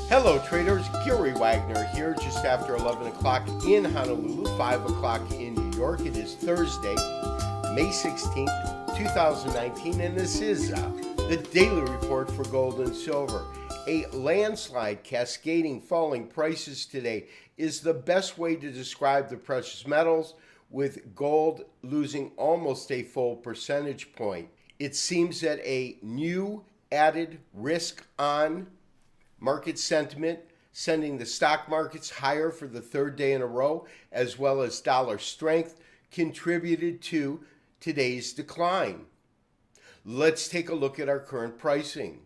Hello traders, Gary Wagner here just after 11 o'clock in Honolulu, 5 o'clock in New York. It is Thursday, May 16th, 2019, and this is the daily report for gold and silver. A landslide cascading falling prices today is the best way to describe the precious metals, with gold losing almost a full percentage point. It seems that a new added risk on market sentiment, sending the stock markets higher for the third day in a row, as well as dollar strength, contributed to today's decline. Let's take a look at our current pricing.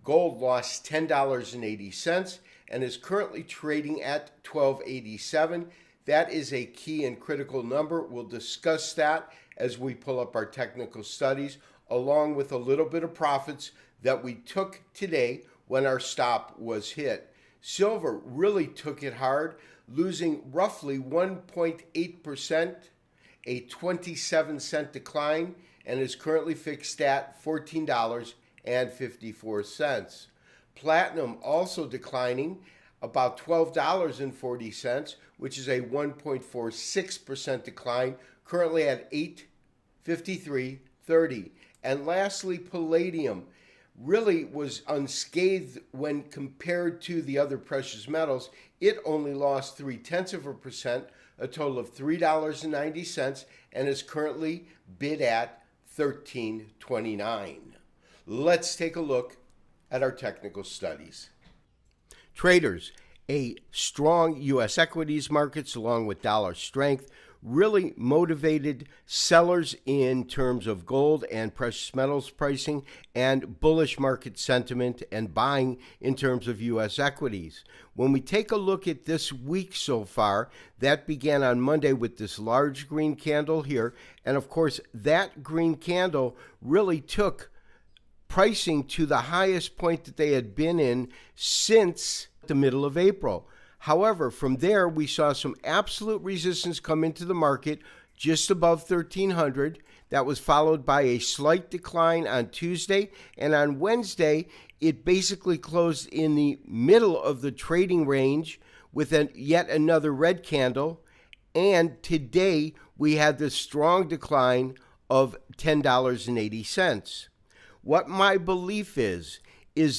Gold lost $10.80 and is currently trading at $12.87. That is a key and critical number. We'll discuss that as we pull up our technical studies, along with a little bit of profits that we took today when our stop was hit. Silver really took it hard, losing roughly 1.8%, a 27-cent decline, and is currently fixed at $14.54. Platinum also declining about $12.40, which is a 1.46% decline, currently at $853.30. And lastly, palladium really was unscathed when compared to the other precious metals. It only lost 0.3%, a total of $3.90, and is currently bid at $13.29. Let's take a look at our technical studies. Traders, a strong U.S. equities markets along with dollar strength really motivated sellers in terms of gold and precious metals pricing, and bullish market sentiment and buying in terms of U.S. equities. When we take a look at this week so far, that began on Monday with this large green candle here, and of course that green candle really took pricing to the highest point that they had been in since the middle of April. However, from there, we saw some absolute resistance come into the market just above 1,300. That was followed by a slight decline on Tuesday. And on Wednesday, it basically closed in the middle of the trading range with yet another red candle. And today, we had this strong decline of $10.80. What my belief is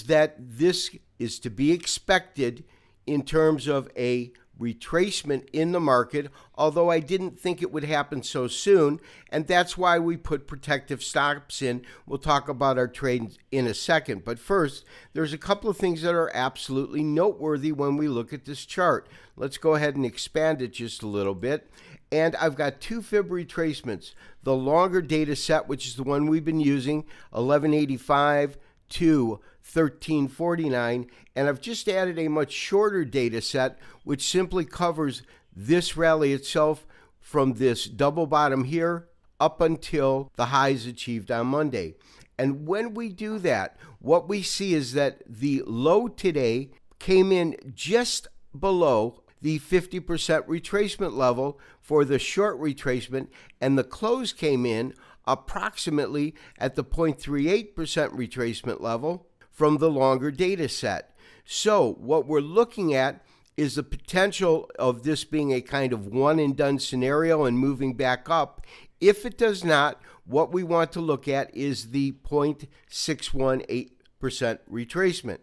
that this is to be expected in terms of a retracement in the market, although I didn't think it would happen so soon, and that's why we put protective stops in. We'll talk about our trades in a second, but first, there's a couple of things that are absolutely noteworthy when we look at this chart. Let's go ahead and expand it just a little bit, and I've got two fib retracements. The longer data set, which is the one we've been using, 1185 to 1349, and I've just added a much shorter data set which simply covers this rally itself from this double bottom here up until the highs achieved on Monday. And when we do that, what we see is that the low today came in just below the 50% retracement level for the short retracement, and the close came in approximately at the 0.38% retracement level from the longer data set. So what we're looking at is the potential of this being a kind of one and done scenario and moving back up. If it does not, what we want to look at is the 0.618% retracement.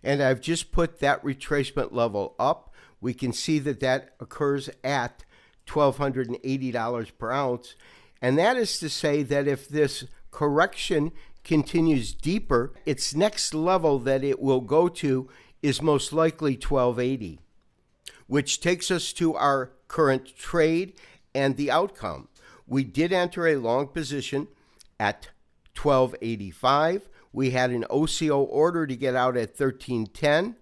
And I've just put that retracement level up. We can see that that occurs at $1,280 per ounce. And that is to say that if this correction continues deeper, its next level that it will go to is most likely 1280, which takes us to our current trade and the outcome. We did enter a long position at 1285. We had an OCO order to get out at 1310,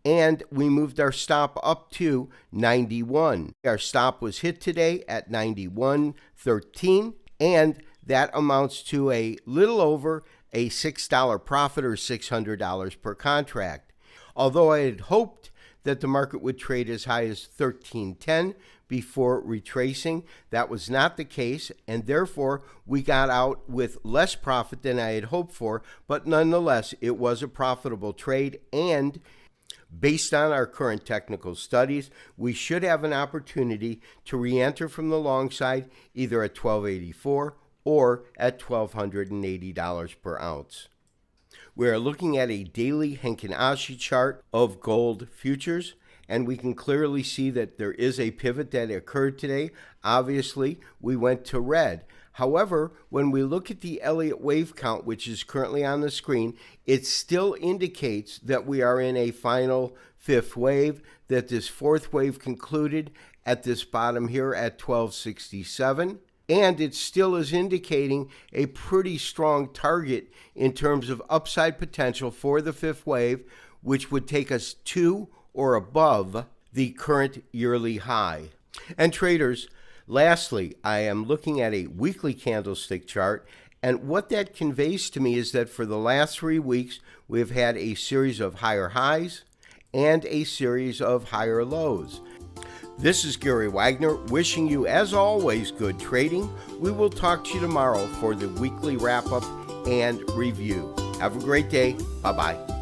and we moved our stop up to 91. Our stop was hit today at 91.13, and that amounts to a little over a $6 profit, or $600 per contract. Although I had hoped that the market would trade as high as 1310 before retracing, that was not the case, and therefore we got out with less profit than I had hoped for, but nonetheless it was a profitable trade, and Based on our current technical studies, we should have an opportunity to re-enter from the long side either at $12.84 or at $1,280 per ounce. We are looking at a daily Henkin Ashi chart of gold futures, and we can clearly see that there is a pivot that occurred today. Obviously, we went to red. However, when we look at the Elliott wave count, which is currently on the screen, it still indicates that we are in a final fifth wave, that this fourth wave concluded at this bottom here at 1267. And it still is indicating a pretty strong target in terms of upside potential for the fifth wave, which would take us to or above the current yearly high. And traders, lastly, I am looking at a weekly candlestick chart, and what that conveys to me is that for the last 3 weeks, we've had a series of higher highs and a series of higher lows. This is Gary Wagner wishing you, as always, good trading. We will talk to you tomorrow for the weekly wrap-up and review. Have a great day. Bye-bye.